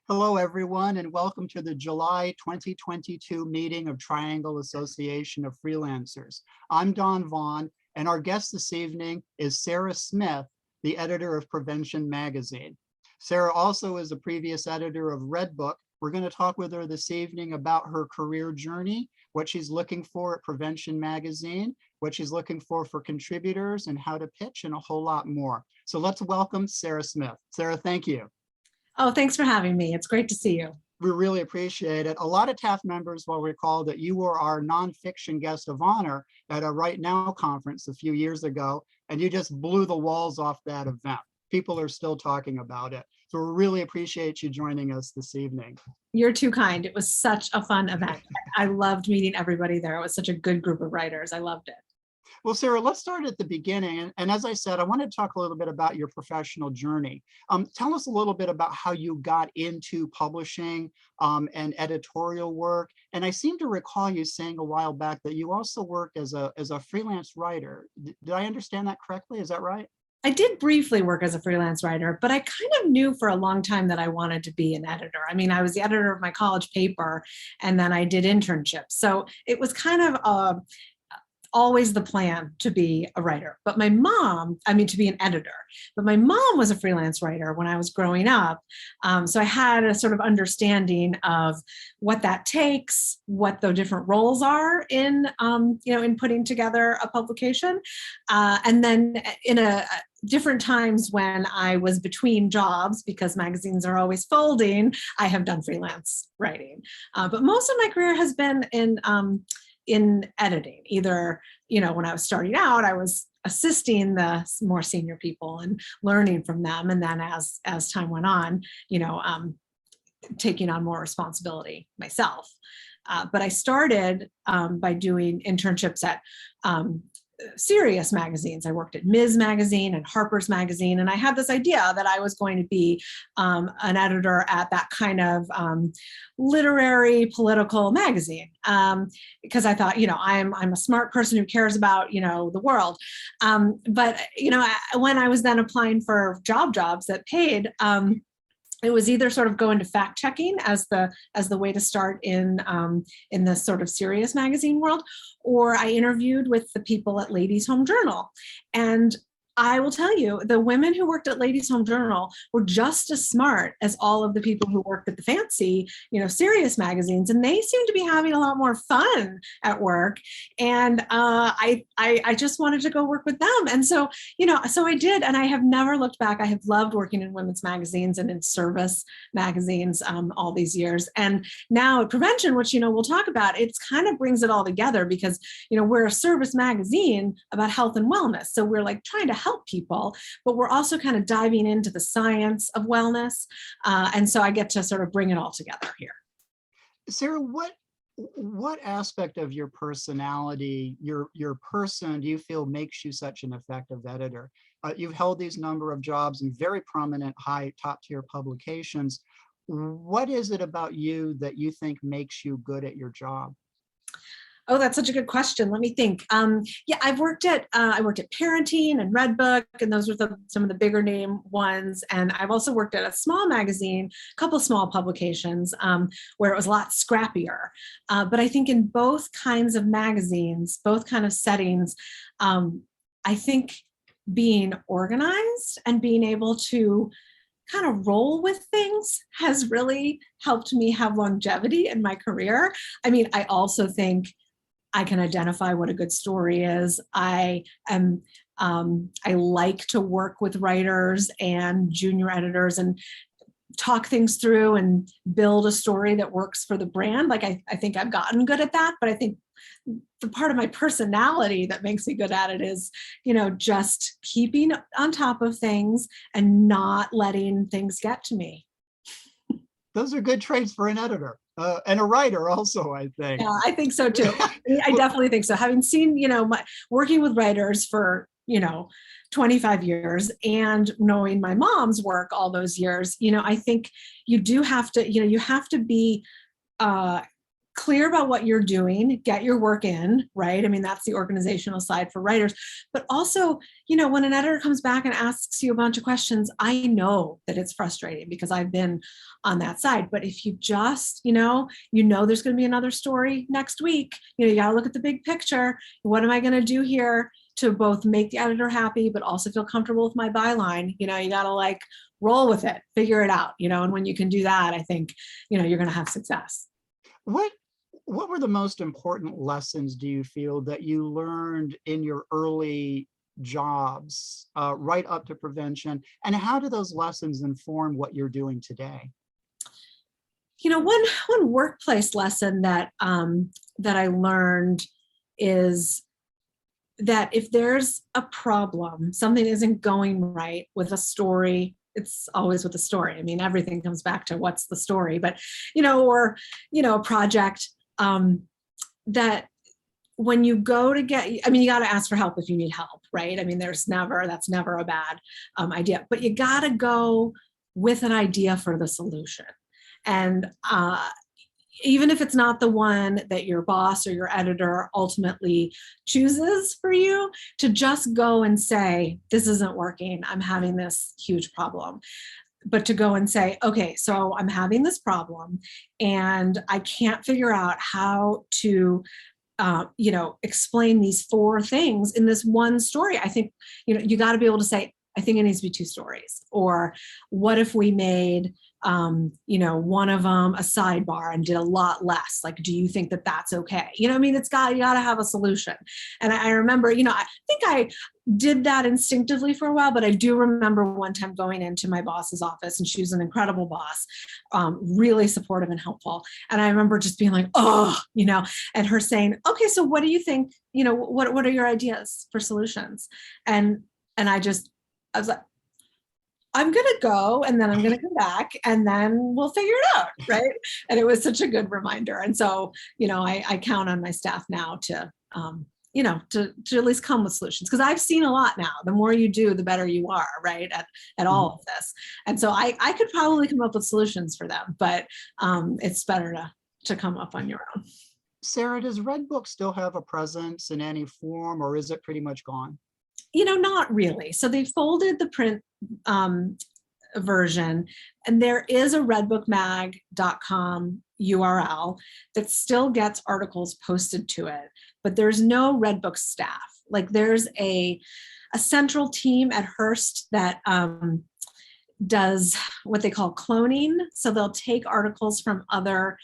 Hello, everyone, and welcome to the July 2022 meeting of Triangle Association of Freelancers. I'm Don Vaughn, and our guest this evening is Sarah Smith, the editor of Prevention Magazine. Sarah also is a previous editor of Redbook. We're going to talk with her this evening about her career journey, what she's looking for at Prevention Magazine, what she's looking for contributors, and how to pitch, and a whole lot more. So let's welcome Sarah Smith. Sarah, thank you. Oh, thanks for having me. It's great to see you. We really appreciate it. A lot of TAF members will recall that you were our Nonfiction Guest of Honor at a Right Now conference a few years ago, and you just blew the walls off that event. People are still talking about it. So we really appreciate you joining us this evening. You're too kind. It was such a fun event. I loved meeting everybody there. It was such a good group of writers. I loved it. Well, Sarah, let's start at the beginning. And as I said, I wanted to talk a little bit about your professional journey. Tell us a little bit about how you got into publishing and editorial work. And I seem to recall you saying a while back that you also worked as a freelance writer. Did I understand that correctly? Is that right? I did briefly work as a freelance writer, but I kind of knew for a long time that I wanted to be an editor. I mean, I was the editor of my college paper, and then I did internships. So it was kind of always the plan to be a writer. But my mom, to be an editor, but my mom was a freelance writer when I was growing up. So I had a sort of understanding of what that takes, what the different roles are in putting together a publication. And then in different times when I was between jobs, because magazines are always folding, I have done freelance writing. But most of my career has been in editing. Either, when I was starting out, I was assisting the more senior people and learning from them. And then as time went on, taking on more responsibility myself. But I started by doing internships at serious magazines. I worked at Ms. Magazine and Harper's Magazine, and I had this idea that I was going to be an editor at that kind of literary political magazine, because I thought, I'm a smart person who cares about the world. But when I was then applying for jobs that paid, it was either sort of go into fact checking as the way to start in this sort of serious magazine world, or I interviewed with the people at Ladies Home Journal. And I will tell you, the women who worked at Ladies Home Journal were just as smart as all of the people who worked at the fancy, serious magazines, and they seemed to be having a lot more fun at work. And I just wanted to go work with them, and so I did, and I have never looked back. I have loved working in women's magazines and in service magazines all these years, and now at Prevention, which we'll talk about, it's kind of brings it all together because we're a service magazine about health and wellness, so we're like trying to help people, but we're also kind of diving into the science of wellness. And so I get to sort of bring it all together here. Sarah, what aspect of your personality, your person, do you feel makes you such an effective editor? You've held these number of jobs in very prominent, high, top-tier publications. What is it about you that you think makes you good at your job? Oh, that's such a good question. Let me think. Yeah, I worked at Parenting and Redbook, and those were some of the bigger name ones. And I've also worked at a small magazine, a couple of small publications, where it was a lot scrappier. But I think in both kinds of magazines, both kind of settings, I think being organized and being able to kind of roll with things has really helped me have longevity in my career. I also think I can identify what a good story is. I like to work with writers and junior editors and talk things through and build a story that works for the brand. Like I think I've gotten good at that, but I think the part of my personality that makes me good at it is, just keeping on top of things and not letting things get to me. Those are good traits for an editor. And a writer also, I think. Yeah, I think so too. I definitely think so. Having seen, working with writers for, 25 years and knowing my mom's work all those years, I think you do have to, you have to be clear about what you're doing, get your work in, right? I mean, that's the organizational side for writers. But also, when an editor comes back and asks you a bunch of questions, I know that it's frustrating because I've been on that side. But if you just, there's going to be another story next week, you got to look at the big picture. What am I going to do here to both make the editor happy, but also feel comfortable with my byline? You got to roll with it, figure it out, and when you can do that, I think, you're going to have success. What were the most important lessons, do you feel, that you learned in your early jobs right up to Prevention? And how do those lessons inform what you're doing today? One workplace lesson that I learned is that if there's a problem, something isn't going right with a story, it's always with a story. I mean, everything comes back to what's the story, but, or a project, that when you go to you got to ask for help if you need help, right? I mean, that's never a bad idea, but you got to go with an idea for the solution. And even if it's not the one that your boss or your editor ultimately chooses for you, to just go and say, this isn't working, I'm having this huge problem. But to go and say, okay, so I'm having this problem and I can't figure out how to explain these 4 things in this one story. I think, you got to be able to say, I think it needs to be 2 stories. Or what if we made, one of them a sidebar and did a lot less? Do you think that that's okay? You got to have a solution. And I remember, I think I did that instinctively for a while, but I do remember one time going into my boss's office, and she was an incredible boss, really supportive and helpful. And I remember just being like, oh, and her saying, okay, so what do you think, what are your ideas for solutions? And I was like, I'm going to go and then I'm going to come back and then we'll figure it out. Right. And it was such a good reminder. And so, I count on my staff now to at least come with solutions, because I've seen a lot now. The more you do, the better you are, right, at all of this. And so I could probably come up with solutions for them, but it's better to come up on your own. Sarah, does Redbook still have a presence in any form, or is it pretty much gone? Not really. So they folded the print version, and there is a redbookmag.com URL that still gets articles posted to it, but there's no Redbook staff. There's a central team at Hearse that does what they call cloning. So they'll take articles from other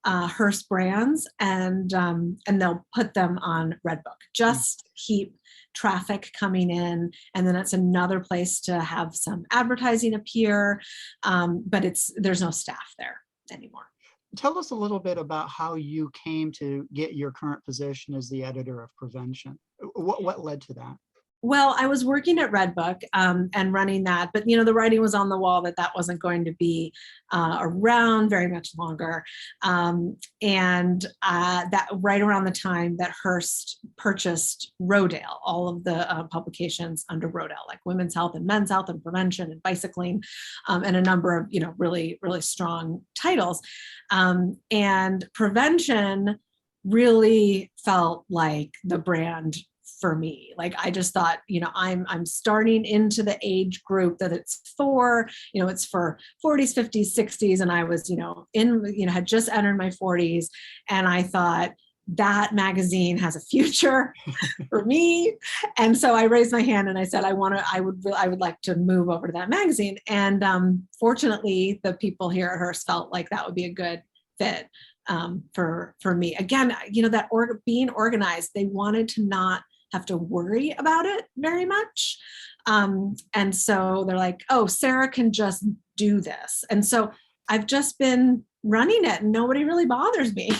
Hearse brands and they'll put them on Redbook, just keep traffic coming in. And then it's another place to have some advertising appear, but there's no staff there anymore. Tell us a little bit about how you came to get your current position as the editor of Prevention. What led to that? Well, I was working at Redbook and running that, but the writing was on the wall that wasn't going to be around very much longer. And that right around the time that Hearst purchased Rodale, all of the publications under Rodale, like Women's Health and Men's Health and Prevention and Bicycling, and a number of really, really strong titles. And Prevention really felt like the brand for me. I just thought, I'm starting into the age group that it's for, it's for 40s, 50s, 60s. And I was, had just entered my 40s. And I thought that magazine has a future for me. And so I raised my hand and I said, I would like to move over to that magazine. And fortunately, the people here at Hearse felt like that would be a good fit for me. Again, being organized, they wanted to not have to worry about it very much. And so they're like, oh, Sarah can just do this. And so I've just been running it and nobody really bothers me.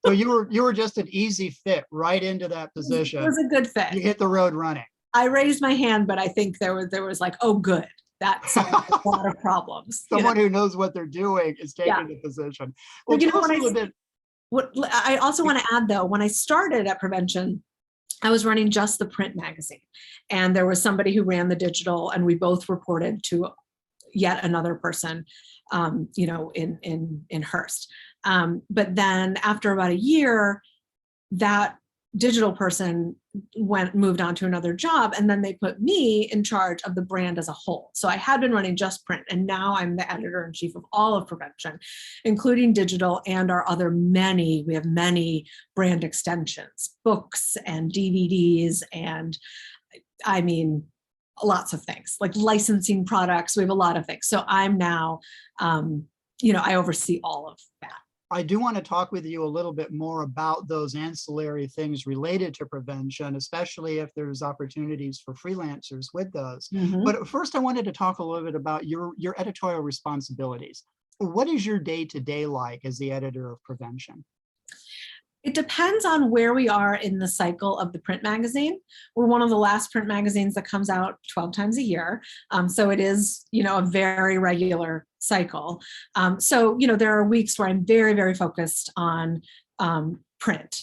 So you were just an easy fit right into that position. It was a good fit. You hit the road running. I raised my hand, but I think there was like, oh, good. That solved a lot of problems. Someone who knows what they're doing is taking the position. Well, tell us a little bit. What I also want to add, though, when I started at Prevention, I was running just the print magazine, and there was somebody who ran the digital, and we both reported to yet another person, in Hearse. But then after about a year, that digital person moved on to another job, and then they put me in charge of the brand as a whole. So I had been running just print, and now I'm the editor-in-chief of all of Prevention, including digital and we have many brand extensions, books and DVDs, and I mean, lots of things like licensing products. We have a lot of things. So I'm now, I oversee all of that. I do want to talk with you a little bit more about those ancillary things related to prevention, especially if there's opportunities for freelancers with those. Mm-hmm. But first, I wanted to talk a little bit about your editorial responsibilities. What is your day-to-day like as the editor of Prevention? It depends on where we are in the cycle of the print magazine. We're one of the last print magazines that comes out 12 times a year. So it is, a very regular cycle. So there are weeks where I'm very, very focused on print,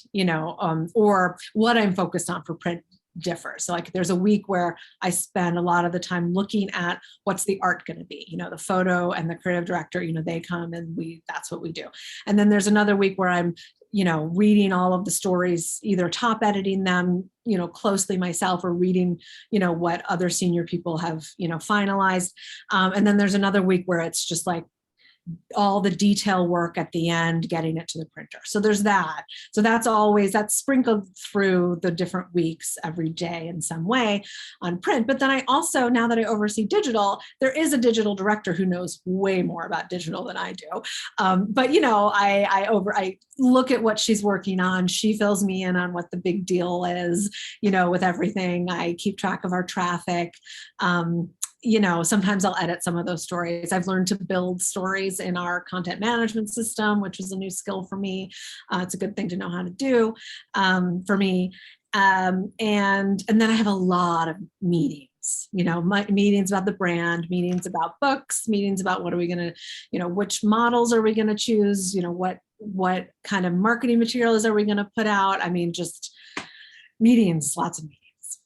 or what I'm focused on for print differs. So like there's a week where I spend a lot of the time looking at what's the art going to be, the photo and the creative director, they come and that's what we do. And then there's another week where I'm reading all of the stories, either top editing them, closely myself, or reading, what other senior people have, finalized. And then there's another week where it's just like all the detail work at the end, getting it to the printer. So there's that. So that's sprinkled through the different weeks every day in some way on print. But then I also, now that I oversee digital, there is a digital director who knows way more about digital than I do. But I look at what she's working on. She fills me in on what the big deal is, with everything. I keep track of our traffic. Sometimes I'll edit some of those stories. I've learned to build stories in our content management system, which is a new skill for me. It's a good thing to know how to do for me. And then I have a lot of meetings, meetings about the brand, meetings about books, meetings about what are we going to, which models are we going to choose? What kind of marketing materials are we going to put out? I mean, just meetings, lots of meetings.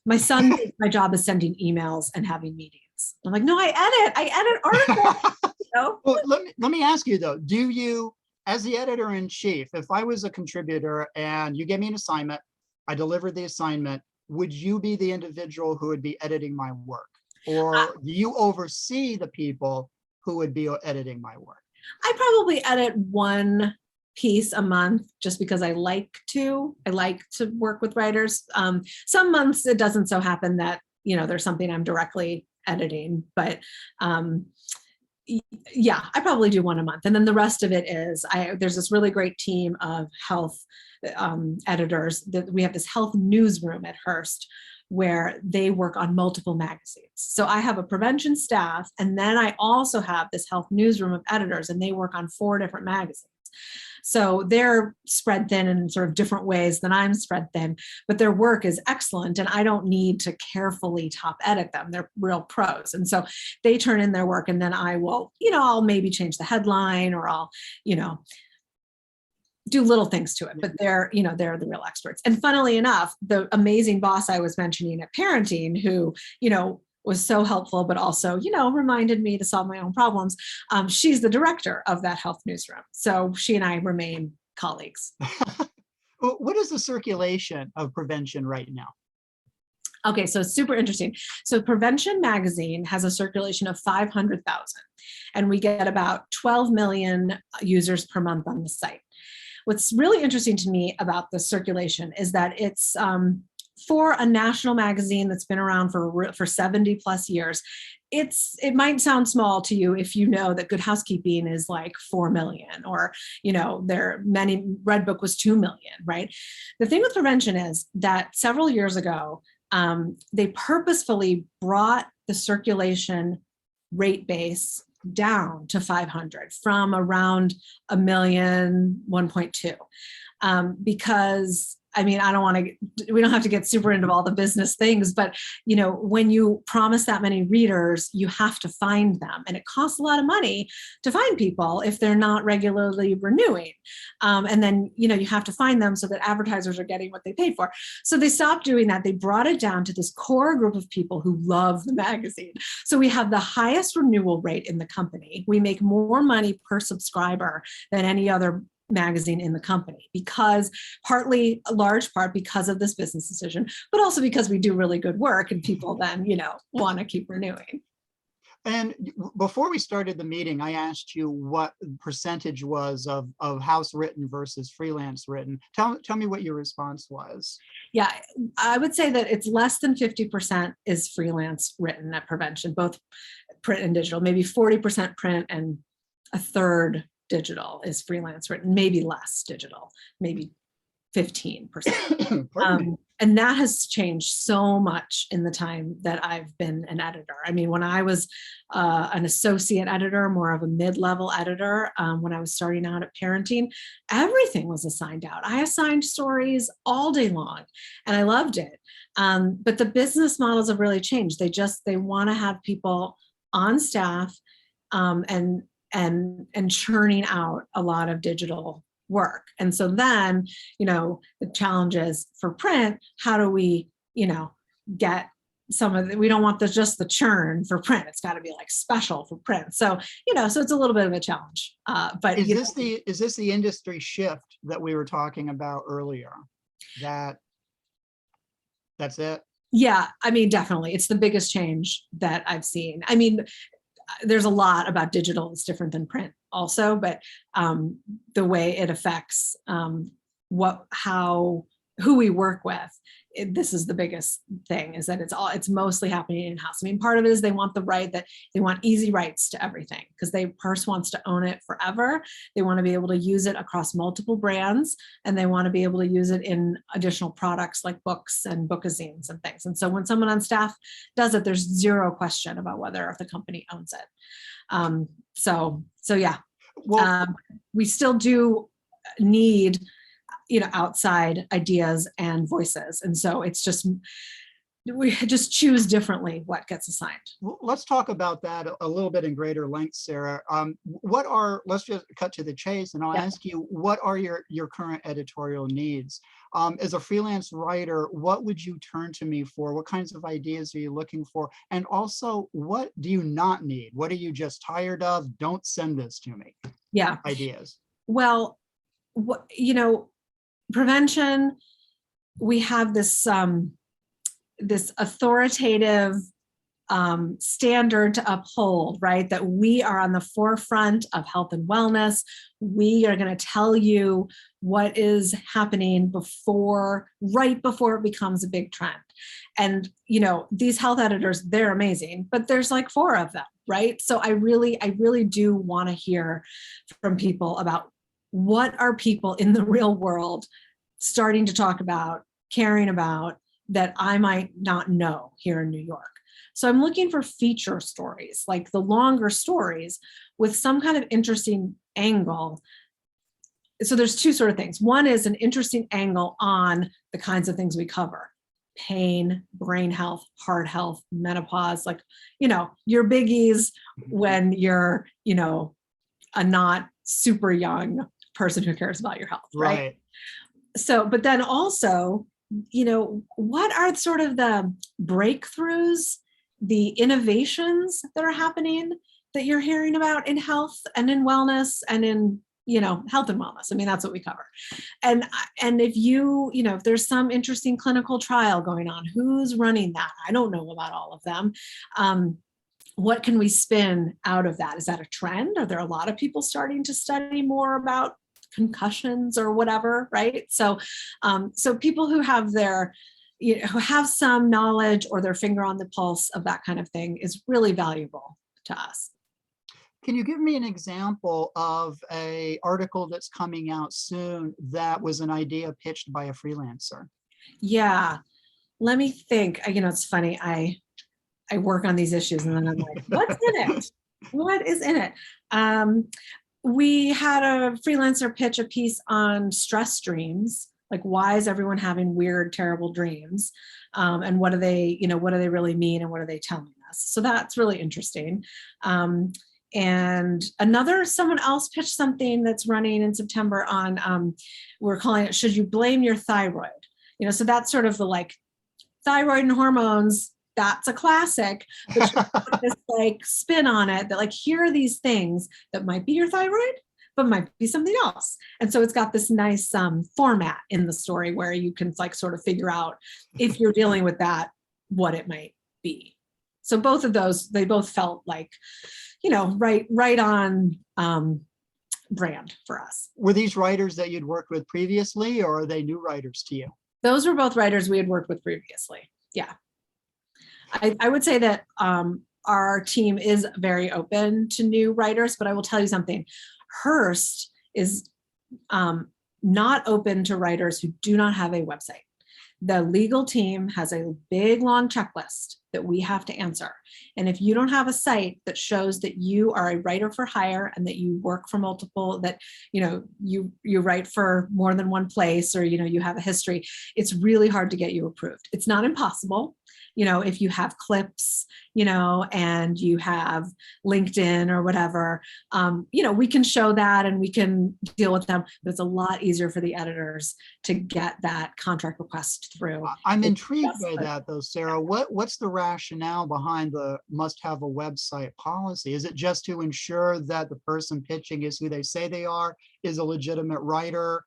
My son, my job is sending emails and having meetings. I'm like, no, I edit articles. Well, let me ask you though, do you, as the editor-in-chief, if I was a contributor and you gave me an assignment, I delivered the assignment, would you be the individual who would be editing my work? Or do you oversee the people who would be editing my work? I probably edit one piece a month just because I like to work with writers. Some months it doesn't so happen that, there's something I'm directly editing, but yeah, I probably do one a month. And then the rest of it is, there's this really great team of health editors that we have, this health newsroom at Hearse where they work on multiple magazines. So I have a prevention staff, and then I also have this health newsroom of editors, and they work on 4 different magazines. So they're spread thin in sort of different ways than I'm spread thin, but their work is excellent, and I don't need to carefully top edit them. They're real pros. And so they turn in their work, and then I will, I'll maybe change the headline, or I'll, do little things to it, but they're the real experts. And funnily enough, the amazing boss I was mentioning at parenting, who, was so helpful, but also, reminded me to solve my own problems. She's the director of that health newsroom. So she and I remain colleagues. What is the circulation of Prevention right now? Okay, so it's super interesting. So Prevention magazine has a circulation of 500,000, and we get about 12 million users per month on the site. What's really interesting to me about the circulation is that it's for a national magazine that's been around for 70 plus years. It might sound small to you if you know that Good Housekeeping is like 4 million, or Redbook was 2 million, right? The thing with Prevention is that several years ago, they purposefully brought the circulation rate base down to 500 from around 1 million, 1.2, because I mean, we don't have to get super into all the business things, but when you promise that many readers, you have to find them. And it costs a lot of money to find people if they're not regularly renewing. And then, you have to find them so that advertisers are getting what they paid for. So they stopped doing that. They brought it down to this core group of people who love the magazine. So we have the highest renewal rate in the company. We make more money per subscriber than any other magazine in the company, because a large part because of this business decision, but also because we do really good work and people then, want to keep renewing. And before we started the meeting, I asked you what percentage was of house written versus freelance written. Tell me what your response was. Yeah, I would say that it's less than 50% is freelance written at Prevention, both print and digital, maybe 40% print and a third digital is freelance written, maybe less digital, maybe 15%. And that has changed so much in the time that I've been an editor. I mean, when I was an associate editor, more of a mid-level editor, when I was starting out at Parenting, everything was assigned out. I assigned stories all day long and I loved it. But the business models have really changed. They want to have people on staff and churning out a lot of digital work. And so then, the challenge is for print, how do we, get some of we don't want just the churn for print. It's got to be like special for print. So, so it's a little bit of a challenge. But is this the industry shift that we were talking about earlier? That's it? Yeah, I mean, definitely. It's the biggest change that I've seen. I mean, there's a lot about digital that's different than print also, but the way it affects who we work with, this is the biggest thing, is that it's mostly happening in-house. I mean, part of it is they want they want easy rights to everything, because Hearse wants to own it forever. They want to be able to use it across multiple brands, and they want to be able to use it in additional products like books and bookazines and things. And so when someone on staff does it, there's zero question about whether the company owns it. So yeah, we still do need outside ideas and voices. And so we just choose differently what gets assigned. Well, let's talk about that a little bit in greater length, Sarah. Let's just cut to the chase, and I'll ask you, what are your current editorial needs? As a freelance writer, what would you turn to me for? What kinds of ideas are you looking for? And also, what do you not need? What are you just tired of? Don't send this to me. Yeah. Ideas. Well, Prevention, we have this authoritative standard to uphold, right? That we are on the forefront of health and wellness. We are going to tell you what is happening right before it becomes a big trend. And, these health editors, they're amazing, but there's like 4 of them, right? So I really do want to hear from people about what are people in the real world starting to talk about, caring about, that I might not know here in New York. So I'm looking for feature stories, like the longer stories with some kind of interesting angle. So there's 2 sort of things. One is an interesting angle on the kinds of things we cover: pain, brain health, heart health, menopause, like, your biggies when you're, a not super young person who cares about your health, right? So, but then also, what are sort of the breakthroughs, the innovations that are happening that you're hearing about in health and in wellness and in, health and wellness? I mean, that's what we cover. And if if there's some interesting clinical trial going on, who's running that? I don't know about all of them. What can we spin out of that? Is that a trend? Are there a lot of people starting to study more about concussions or whatever, right? So people who have who have some knowledge or their finger on the pulse of that kind of thing is really valuable to us. Can you give me an example of an article that's coming out soon that was an idea pitched by a freelancer? Yeah, let me think. It's funny. I work on these issues and then I'm like, what's in it? What is in it? We had a freelancer pitch a piece on stress streams, Like, why is everyone having weird, terrible dreams? And what do they, what do they really mean? And what are they telling us? So that's really interesting. And someone else pitched something that's running in September on, we're calling it, should you blame your thyroid? So that's sort of the like thyroid and hormones, that's a classic, but this like spin on it that like, here are these things that might be your thyroid, but might be something else. And so it's got this nice format in the story where you can like sort of figure out if you're dealing with that, what it might be. So both of those, they both felt like, right on brand for us. Were these writers that you'd worked with previously, or are they new writers to you? Those were both writers we had worked with previously. Yeah. I would say that our team is very open to new writers, but I will tell you something. Hearse is not open to writers who do not have a website. The legal team has a big, long checklist that we have to answer. And if you don't have a site that shows that you are a writer for hire and that you work for multiple, that you write for more than one place, or you have a history, it's really hard to get you approved. It's not impossible. If you have clips, and you have LinkedIn or whatever, we can show that and we can deal with them, but it's a lot easier for the editors to get that contract request through. I'm intrigued by that though, Sarah. What's the rationale behind the must have a website policy? Is it just to ensure that the person pitching is who they say they are, is a legitimate writer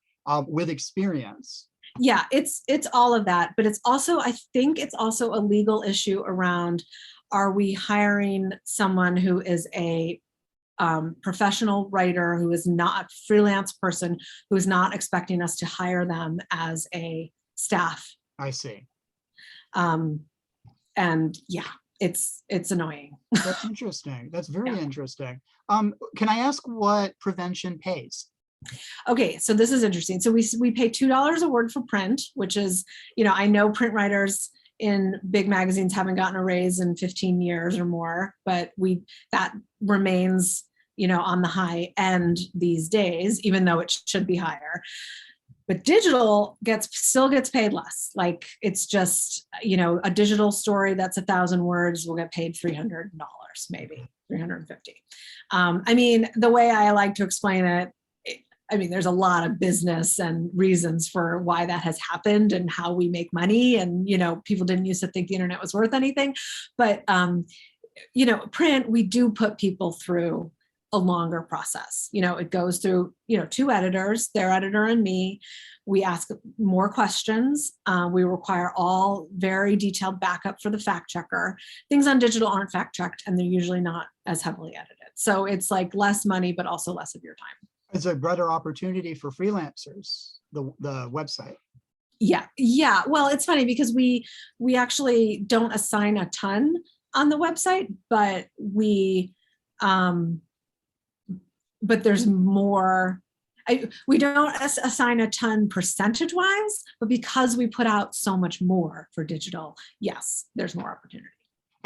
with experience? Yeah, it's all of that, but it's also, I think it's also a legal issue around, are we hiring someone who is a professional writer, who is not a freelance person, who is not expecting us to hire them as a staff? I see. And yeah, it's annoying. That's interesting. That's very interesting. Can I ask what Prevention pays? Okay, so this is interesting. So we pay $2 a word for print, which is, I know print writers in big magazines haven't gotten a raise in 15 years or more, but that remains, on the high end these days, even though it should be higher. But digital still gets paid less. Like, it's just, a digital story that's 1,000 words will get paid $300, maybe $350. The way I like to explain it, there's a lot of business and reasons for why that has happened and how we make money. And, people didn't used to think the internet was worth anything, but, print, we do put people through a longer process. It goes through, 2 editors, their editor and me. We ask more questions. We require all very detailed backup for the fact checker. Things on digital aren't fact checked, and they're usually not as heavily edited. So it's like less money, but also less of your time. It's a better opportunity for freelancers, the website. Yeah. Well, it's funny because we actually don't assign a ton on the website, but but there's more. We don't assign a ton percentage wise, but because we put out so much more for digital, yes, there's more opportunity.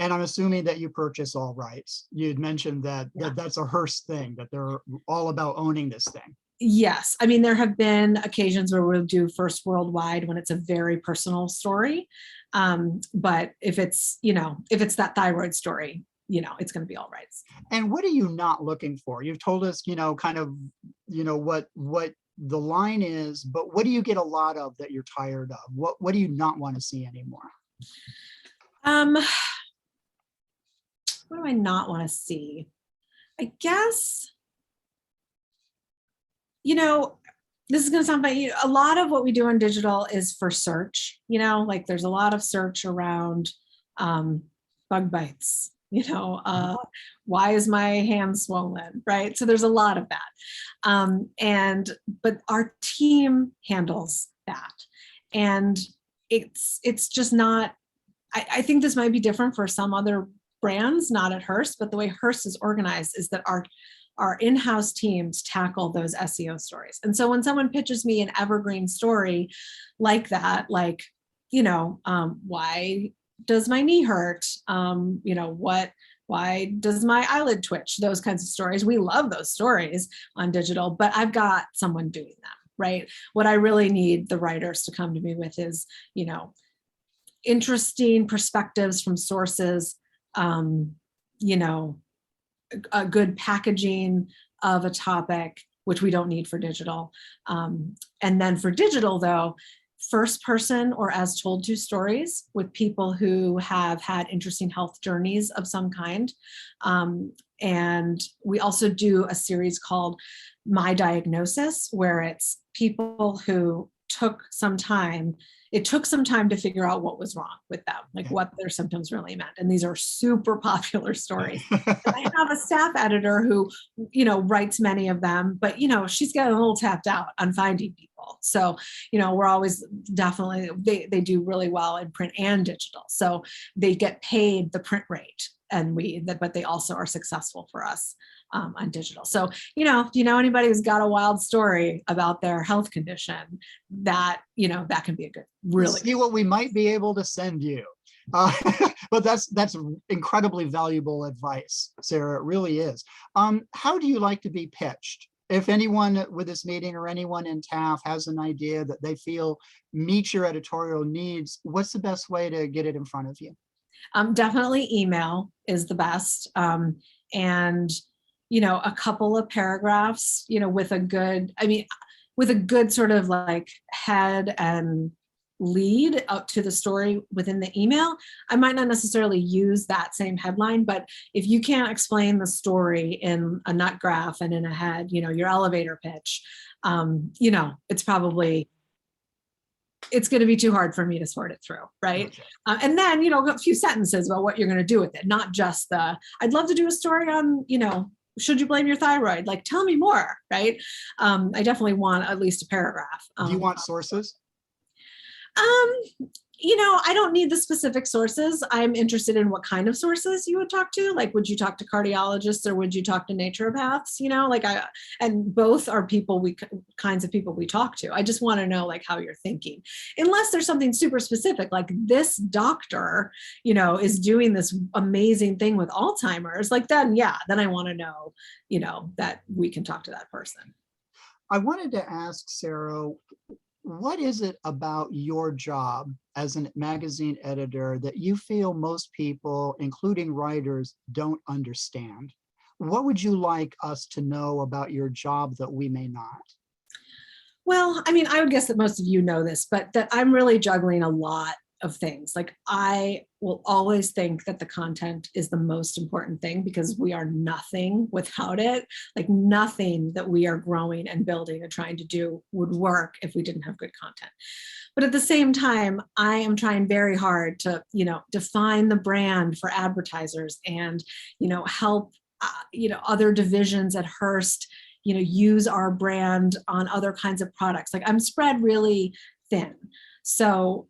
And I'm assuming that you purchase all rights. You'd mentioned that, that's a Hearse thing, that they're all about owning this thing. Yes. There have been occasions where we'll do first worldwide when it's a very personal story. But if it's that thyroid story, it's going to be all rights. And what are you not looking for? You've told us, kind of, what the line is, but what do you get a lot of that you're tired of? What do you not want to see anymore? What do I not want to see? I guess, this is going to sound funny. A lot of what we do on digital is for search, like there's a lot of search around bug bites, why is my hand swollen, right? So there's a lot of that. But our team handles that. And it's just not, I think this might be different for some other brands, not at Hearse, but the way Hearse is organized is that our in-house teams tackle those SEO stories. And so when someone pitches me an evergreen story like that, like, why does my knee hurt? Why does my eyelid twitch? Those kinds of stories. We love those stories on digital, but I've got someone doing them. right? What I really need the writers to come to me with is, interesting perspectives from sources, you know, a good packaging of a topic, which we don't need for digital. And then for digital, though, first person or as told to stories with people who have had interesting health journeys of some kind. And we also do a series called My Diagnosis, where it's people who took some time. It took some time to figure out what was wrong with them, like what their symptoms really meant. And these are super popular stories. I have a staff editor who, writes many of them, but, she's getting a little tapped out on finding people. So, we're always definitely, they do really well in print and digital. So they get paid the print rate but they also are successful for us on digital. So, if you know anybody who's got a wild story about their health condition, that can be a good, really see what we might be able to send you. But that's incredibly valuable advice, Sarah. It really is. How do you like to be pitched? If anyone with this meeting or anyone in TAF has an idea that they feel meets your editorial needs, what's the best way to get it in front of you? Definitely email is the best. And, a couple of paragraphs, with a good sort of like head and lead up to the story within the email. I might not necessarily use that same headline, but if you can't explain the story in a nut graph and in a head, your elevator pitch, it's going to be too hard for me to sort it through, right? Okay. And then, a few sentences about what you're going to do with it, not just I'd love to do a story on, should you blame your thyroid? Like, tell me more, right? I definitely want at least a paragraph. Do you want sources? I don't need the specific sources. I'm interested in what kind of sources you would talk to. Like, would you talk to cardiologists or would you talk to naturopaths? And both are kinds of people we talk to. I just want to know like how you're thinking, unless there's something super specific, like this doctor, is doing this amazing thing with Alzheimer's. Like then I want to know, that we can talk to that person. I wanted to ask Sarah, what is it about your job as a magazine editor that you feel most people, including writers, don't understand? What would you like us to know about your job that we may not? Well, I would guess that most of you know this, but that I'm really juggling a lot of things. Like I will always think that the content is the most important thing because we are nothing without it. Like nothing that we are growing and building and trying to do would work if we didn't have good content. But at the same time, I am trying very hard to, define the brand for advertisers and, help, other divisions at Hearse, use our brand on other kinds of products. Like I'm spread really thin. So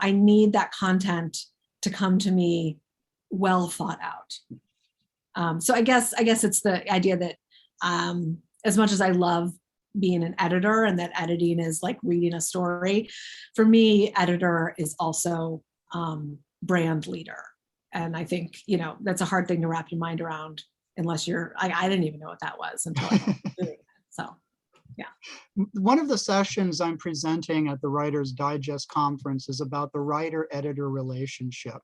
I need that content to come to me well thought out. So I guess it's the idea that as much as I love being an editor and that editing is like reading a story, for me, editor is also brand leader. And I think, that's a hard thing to wrap your mind around unless I didn't even know what that was until I was doing it. So. Yeah. One of the sessions I'm presenting at the Writer's Digest conference is about the writer-editor relationship.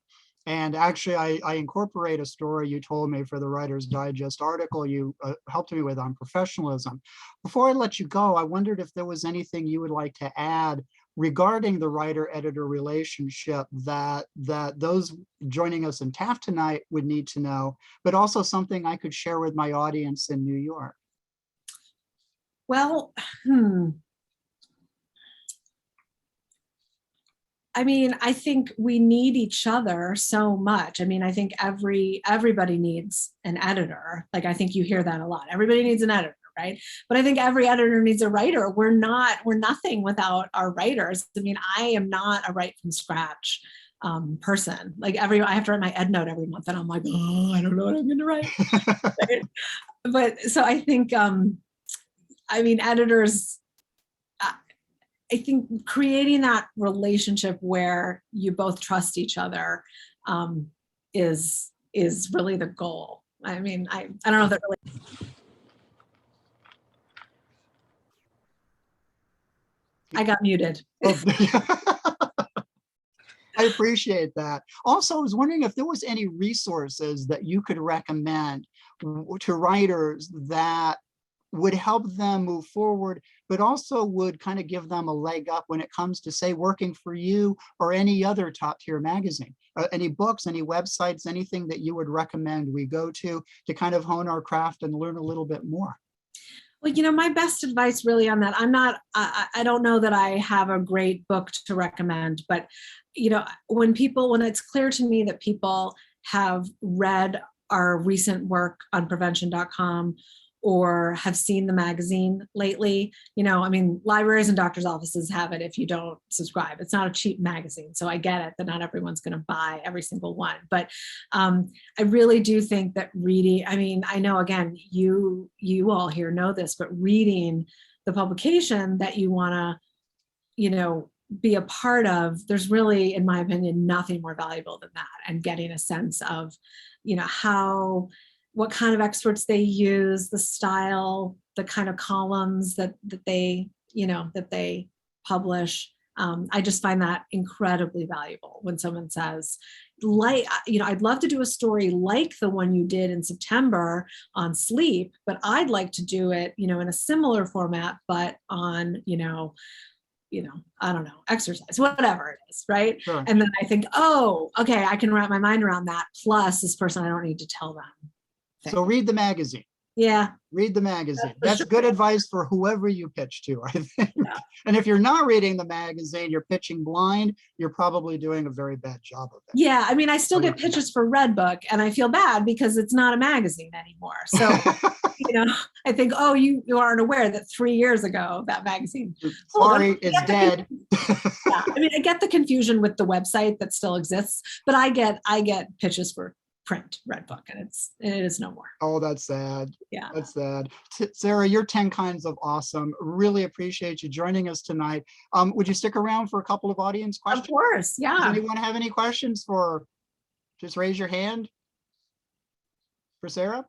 And actually, I incorporate a story you told me for the Writer's Digest article you helped me with on professionalism. Before I let you go, I wondered if there was anything you would like to add regarding the writer-editor relationship that those joining us in TAF tonight would need to know, but also something I could share with my audience in New York. Well, I think we need each other so much. I think everybody needs an editor. Like, I think you hear that a lot. Everybody needs an editor, right? But I think every editor needs a writer. We're nothing without our writers. I am not a write from scratch person. Like I have to write my ed note every month and I'm like, oh, I don't know what I'm going to write. Right? But so I think, editors, I think creating that relationship where you both trust each other is really the goal. I don't know if that really I got muted. I appreciate that. Also, I was wondering if there was any resources that you could recommend to writers that would help them move forward, but also would kind of give them a leg up when it comes to, say, working for you or any other top tier magazine. Any books, any websites, anything that you would recommend we go to kind of hone our craft and learn a little bit more? Well, my best advice really on that, I don't know that I have a great book to recommend, but, when it's clear to me that people have read our recent work on prevention.com or have seen the magazine lately, libraries and doctors' offices have it if you don't subscribe. It's not a cheap magazine. So I get it that not everyone's going to buy every single one. But I really do think that reading, I know, again, you all here know this, but reading the publication that you want to, be a part of, there's really, in my opinion, nothing more valuable than that. And getting a sense of, what kind of experts they use, the style, the kind of columns that they publish. I just find that incredibly valuable when someone says, I'd love to do a story like the one you did in September on sleep, but I'd like to do it, in a similar format, but on, I don't know, exercise, whatever it is, right? Sure. And then I think, oh, okay, I can wrap my mind around that. Plus this person, I don't need to tell them. So read the magazine. Yeah. Read the magazine. That's That's good advice for whoever you pitch to, I think. Yeah. And if you're not reading the magazine, you're pitching blind, you're probably doing a very bad job of it. Yeah. I still get pitches for Redbook and I feel bad because it's not a magazine anymore. So, I think, oh, you aren't aware that 3 years ago, that magazine. Sorry, it's dead. Yeah. I get the confusion with the website that still exists, but I get pitches for print Redbook and it is no more. Oh, that's sad. Yeah. That's sad. Sarah, you're 10 kinds of awesome. Really appreciate you joining us tonight. Would you stick around for a couple of audience questions? Of course, yeah. Does anyone have any questions for, just raise your hand for Sarah?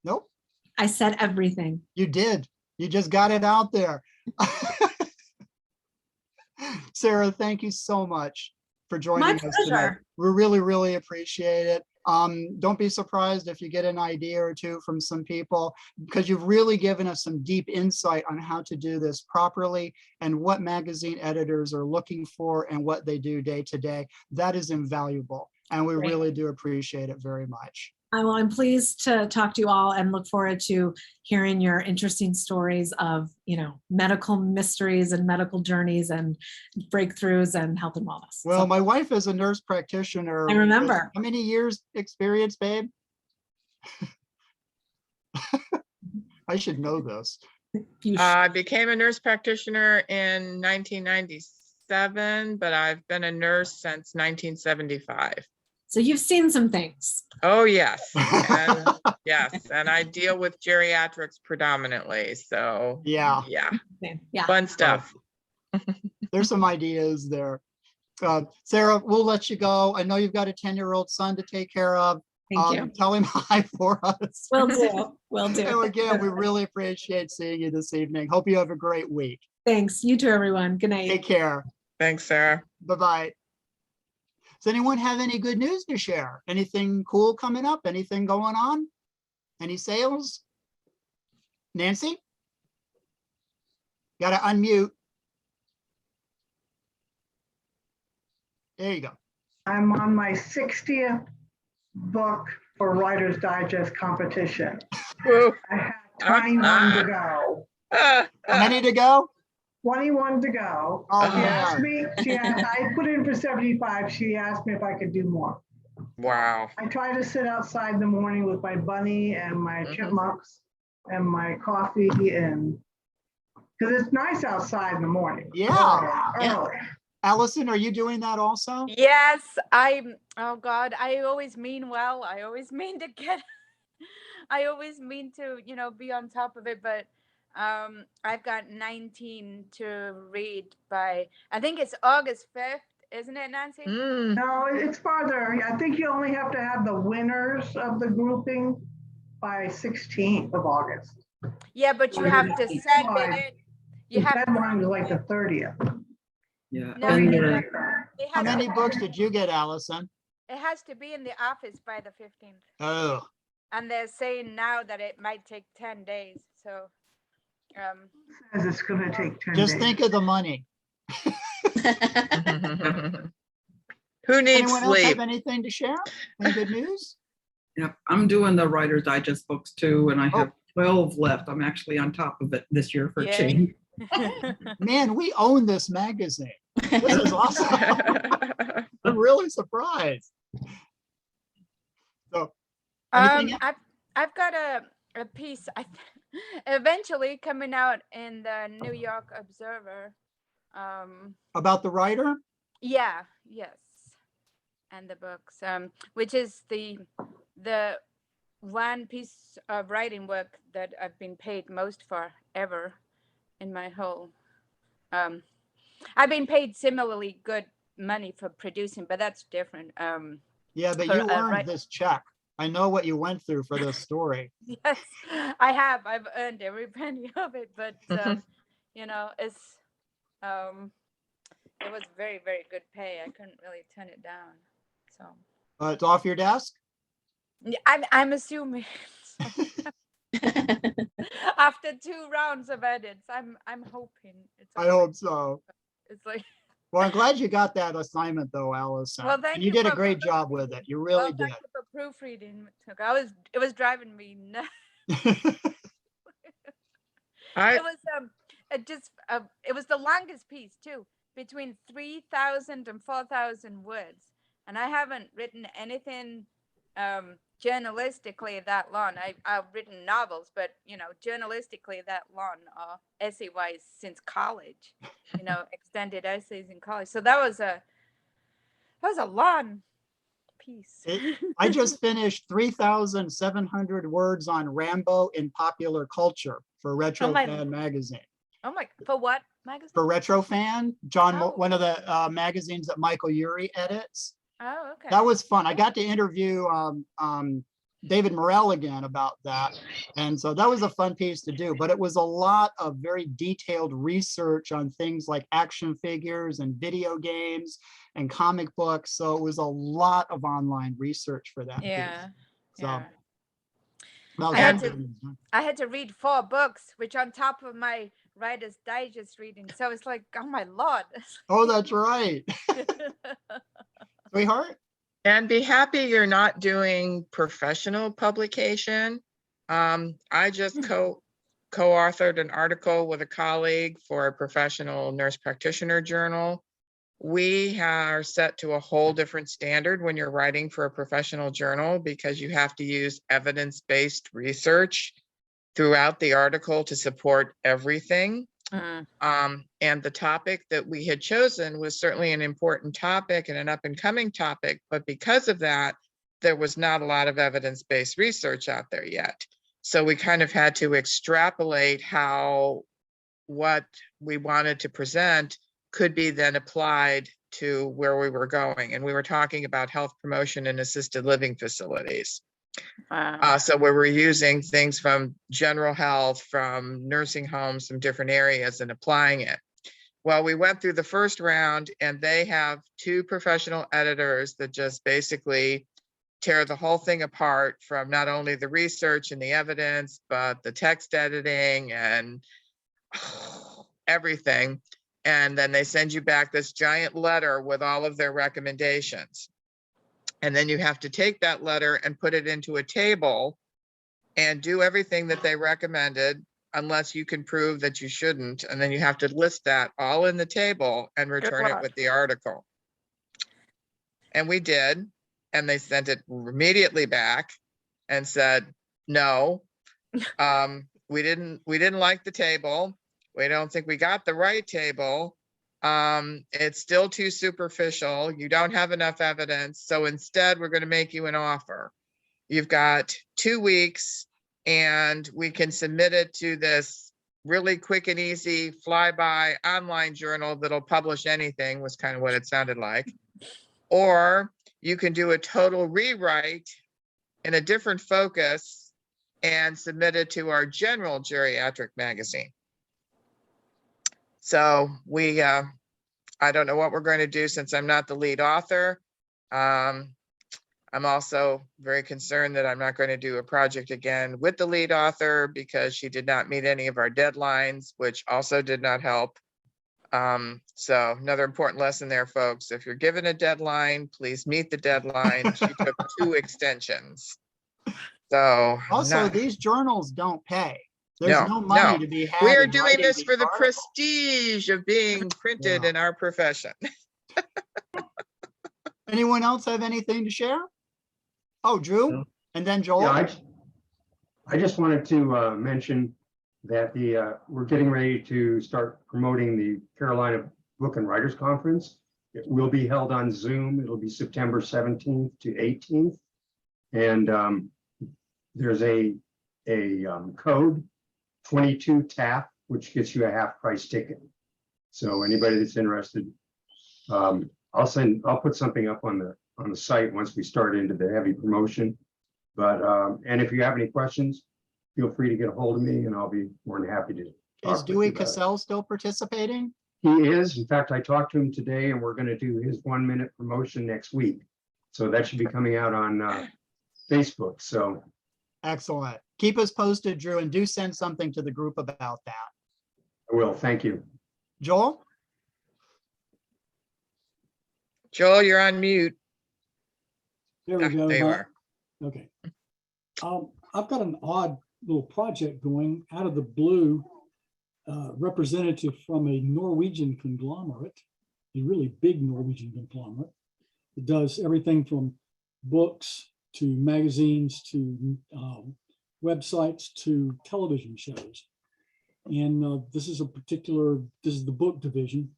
Nope. I said everything. You did. You just got it out there. Sarah, thank you so much for joining us tonight. We really, really appreciate it. Don't be surprised if you get an idea or two from some people, because you've really given us some deep insight on how to do this properly and what magazine editors are looking for and what they do day to day. That is invaluable. And we really do appreciate it very much. Well, I'm pleased to talk to you all and look forward to hearing your interesting stories of, medical mysteries and medical journeys and breakthroughs and health and wellness. Well, my wife is a nurse practitioner. I remember. How many years experience, babe? I should know this. I became a nurse practitioner in 1997, but I've been a nurse since 1975. So you've seen some things. Oh, yes. And, yes. And I deal with geriatrics predominantly. So yeah. Fun stuff. There's some ideas there. Sarah, we'll let you go. I know you've got a 10-year-old son to take care of. Thank you. Tell him hi for us. Will do. Will do. And again, we really appreciate seeing you this evening. Hope you have a great week. Thanks. You too, everyone. Good night. Take care. Thanks, Sarah. Bye-bye. Does anyone have any good news to share? Anything cool coming up? Anything going on? Any sales? Nancy? Got to unmute. There you go. I'm on my 60th book for Writer's Digest competition. Woo. I have 21 to go. How many to go? 21 to go. Oh, She asked me, I put in for 75. She asked me if I could do more. Wow. I try to sit outside in the morning with my bunny and my chipmunks and my coffee, and because it's nice outside in the morning. Yeah. Early. Allison, are you doing that also? Yes, oh God, I always mean well. I always mean to I always mean to, be on top of it, but I've got 19 to read by, I think it's August 5th, isn't it, Nancy? No, it's farther. I think you only have to have the winners of the grouping by 16th of August. Yeah, but you have to send it. You The have to, deadline was like the 30th. Yeah. No, And, you- uh, it How has many to- books did you get, Allison? It has to be in the office by the 15th. Oh, And they're saying now that it might take 10 days. So, Says it's gonna take 10 just days. think of the money. Who needs Anyone else have sleep? anything to share? Any good news? Yep, I'm doing the Writer's Digest books too, and I Oh. have 12 left. I'm actually on top of it this year for a Yay. change. Man, we own this magazine. This is awesome. I'm really surprised. So, anything else? I've got a piece eventually coming out in the New York Observer. About the writer? Yeah, yes. And the books, which is the one piece of writing work that I've been paid most for ever in my whole. I've been paid similarly good money for producing, but that's different. Yeah, but For, you earned right- this check. I know what you went through for this story. Yes, I have. I've earned every penny of it, but you know, it's it was very, very good pay. I couldn't really turn it down. So It's off your desk? yeah, I'm assuming after 2 rounds of edits, I'm hoping it's. I hope so. It's like, Well, I'm glad you got that assignment though, Allison. Well, thank And you you did a for great job with it. You really well, thank did. you for proofreading. It was driving me nuts. I, It was it was the longest piece too, between 3,000 and 4,000 words, and I haven't written anything journalistically that long. I've written novels, but you know, journalistically that long, essay wise, since college. You know, extended essays in college. So that was a long piece. I just finished 3,700 words on Rambo in popular culture for Retro my- Fan magazine. Oh my! For what magazine? For Retro Fan, Oh. one of the magazines that Michael Urey edits. Oh, okay. That was fun. I got to interview David Morrell again about that. And so that was a fun piece to do, but it was a lot of very detailed research on things like action figures and video games and comic books. So it was a lot of online research for that Yeah. piece. So Yeah. that was I had good. I had to read 4 books, which on top of my Writer's Digest reading. So it's like, oh my Lord. Oh, that's right. Sweetheart? and be happy you're not doing professional publication. I just co-authored an article with a colleague for a professional nurse practitioner journal. We are set to a whole different standard when you're writing for a professional journal because you have to use evidence-based research throughout the article to support everything. And the topic that we had chosen was certainly an important topic and an up-and-coming topic, but because of that, there was not a lot of evidence-based research out there yet. So we kind of had to extrapolate how what we wanted to present could be then applied to where we were going. And we were talking about health promotion in assisted living facilities. Wow. So we were using things from general health, from nursing homes, from different areas and applying it. Well, we went through the first round and they have 2 professional editors that just basically tear the whole thing apart from not only the research and the evidence, but the text editing and everything. And then they send you back this giant letter with all of their recommendations. And then you have to take that letter and put it into a table and do everything that they recommended, unless you can prove that you shouldn't. And then you have to list that all in the table and return it luck. with the article. And we did. And they sent it immediately back and said, no, we didn't like the table. We don't think we got the right table. It's still too superficial. You don't have enough evidence. So instead, we're going to make you an offer. You've got 2 weeks and we can submit it to this really quick and easy flyby online journal that'll publish anything, was kind of what it sounded like. Or you can do a total rewrite in a different focus and submit it to our general geriatric magazine. So we, I don't know what we're going to do since I'm not the lead author. I'm also very concerned that I'm not going to do a project again with the lead author because she did not meet any of our deadlines, which also did not help. So another important lesson there, folks. If you're given a deadline, please meet the deadline. She took 2 extensions. So Also, not, these journals don't pay. There's no, no money no. to be We had are in doing writing this these for the articles. prestige of being printed Yeah. in our profession. Anyone else have anything to share? Oh, Drew, No. and then Joel? Yeah, I just wanted to mention that we're getting ready to start promoting the Carolina Book and Writers Conference. It will be held on Zoom. It'll be September 17th to 18th. And there's a code 22 TAF, which gets you a half price ticket. So anybody that's interested, I'll put something up on the site once we start into the heavy promotion. But and if you have any questions, feel free to get a hold of me and I'll be more than happy to talk Is with you Dewey about it. Cassell still participating? He is. In fact, I talked to him today and we're going to do his 1-minute promotion next week. So that should be coming out on Facebook. So Excellent. Keep us posted, Drew, and do send something to the group about that. I will. Thank you. Joel? Joel, you're on mute. There we go. There you Hi. are. Okay. I've got an odd little project going out of the blue, representative from a Norwegian conglomerate, a really big Norwegian conglomerate. It does everything from books to magazines to websites to television shows. And this is the book division.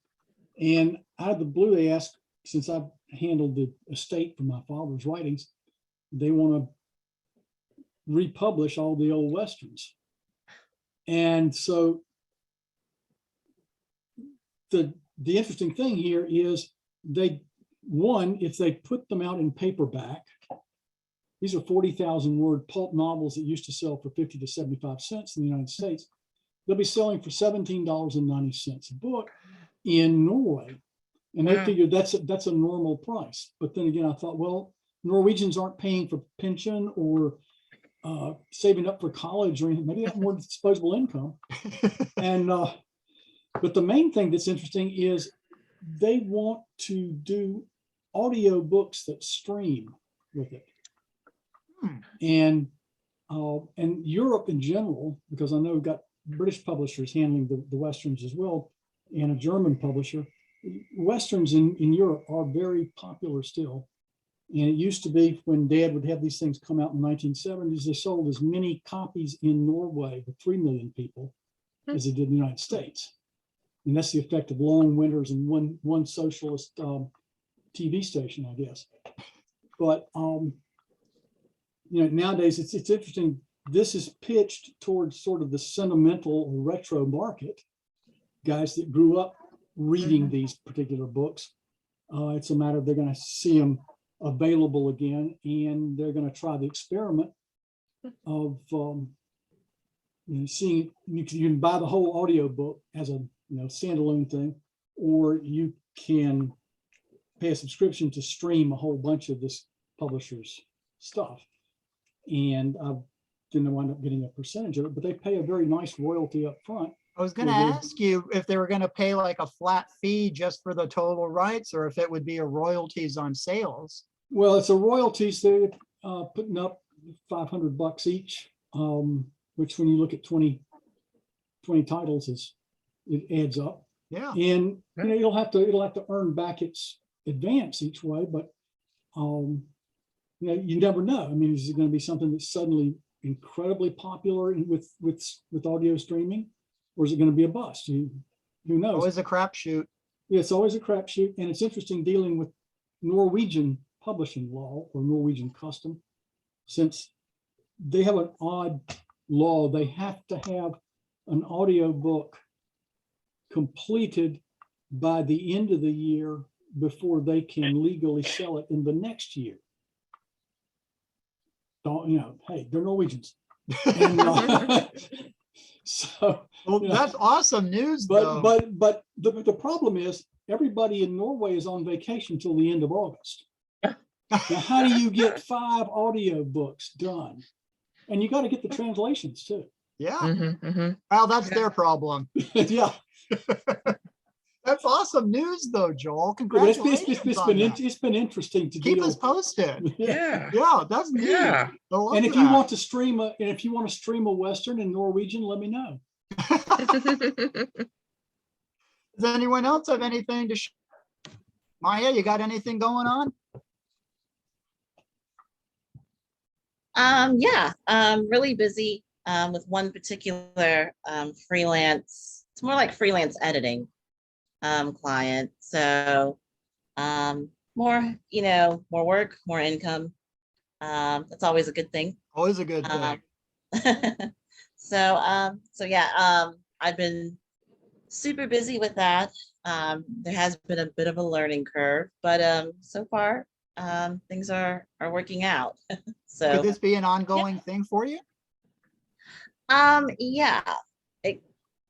And out of the blue, they asked, since I've handled the estate for my father's writings, they want to republish all the old Westerns. And so the interesting thing here is if they put them out in paperback, these are 40,000 word pulp novels that used to sell for 50 to 75 cents in the United States. They'll be selling for $17.90 a book in Norway. And they figured that's a normal price. But then again, I thought, well, Norwegians aren't paying for pension or saving up for college or anything. Maybe they have more disposable income. And but the main thing that's interesting is they want to do audio books that stream with it. And Europe in general, because I know we've got British publishers handling the Westerns as well, and a German publisher. Westerns in Europe are very popular still. And it used to be when Dad would have these things come out in the 1970s, they sold as many copies in Norway with 3 million people as they did in the United States. And that's the effect of long winters and one socialist TV station, I guess. But nowadays it's interesting. This is pitched towards sort of the sentimental retro market, guys that grew up reading these particular books. It's a matter of they're going to see them available again, and they're going to try the experiment of seeing you can buy the whole audio book as a standalone thing, or you can pay a subscription to stream a whole bunch of this publisher's stuff. And I didn't wind up getting a percentage of it, but they pay a very nice royalty up front. I was going to ask you if they were going to pay like a flat fee just for the total rights, or if it would be a royalties on sales. Well, it's a royalties. They're putting up $500 each, which when you look at 20 titles, it adds up. Yeah. And it'll have to earn back its advance each way, but you never know. I mean, is it going to be something that's suddenly incredibly popular with audio streaming, or is it going to be a bust? Who knows? Always a crapshoot. Yeah, it's always a crapshoot, and it's interesting dealing with Norwegian publishing law or Norwegian custom, since they have an odd law. They have to have an audio book completed by the end of the year before they can legally sell it in the next year. Hey, they're Norwegians. And, So, Well, you know, that's awesome news, though. but the problem is everybody in Norway is on vacation till the end of August. Now, how do you get 5 audio books done? And you got to get the translations too. Yeah, Mhm. well, that's their problem. Yeah. That's awesome news, though, Joel. But Congratulations on that. it's been interesting to Keep deal. us posted. Yeah. Yeah, that's neat. Yeah. I love And if you that. want to stream a Western in Norwegian, let me know. Does anyone else have anything to Maya, you got anything going on? Yeah, really busy with one particular freelance. It's more like freelance editing client. So more, more work, more income. That's always a good thing. Always a good thing. So yeah, I've been super busy with that. There has been a bit of a learning curve, but so far things are working out. So Could this be an ongoing thing for you? yeah, it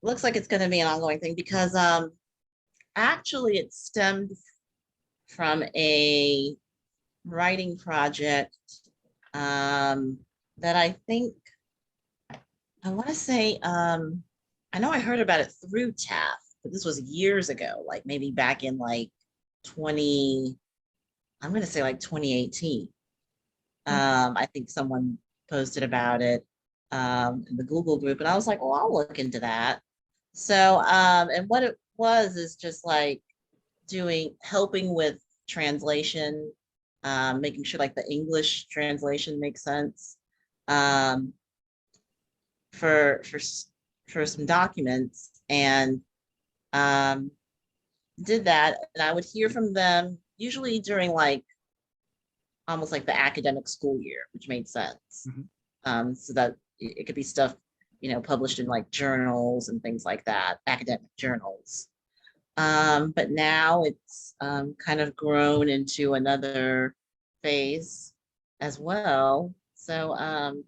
looks like it's going to be an ongoing thing because actually it stemmed from a writing project that I think I want to say I know I heard about it through TAF, but this was years ago, like maybe back in like 20, I'm going to say like 2018. I think someone posted about it in the Google group, and I was like, well, I'll look into that. So, and what it was is just like helping with translation, making sure like the English translation makes sense for some documents, and did that. And I would hear from them usually during like almost like the academic school year, which made sense. So that it could be stuff, published in like journals and things like that, academic journals. But now it's kind of grown into another phase as well. So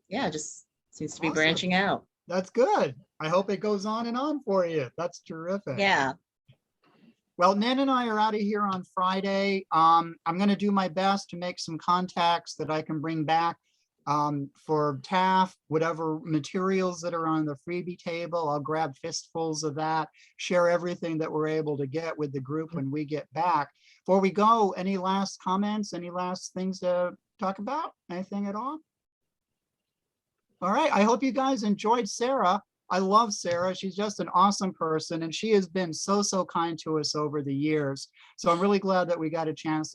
yeah, just seems to be Awesome. branching out. That's good. I hope it goes on and on for you. That's terrific. Yeah. Well, Nan and I are out of here on Friday. I'm going to do my best to make some contacts that I can bring back for TAF, whatever materials that are on the freebie table. I'll grab fistfuls of that, share everything that we're able to get with the group when we get back. Before we go, any last comments, any last things to talk about? Anything at all? All right. I hope you guys enjoyed Sarah. I love Sarah. She's just an awesome person, and she has been so kind to us over the years. So I'm really glad that we got a chance to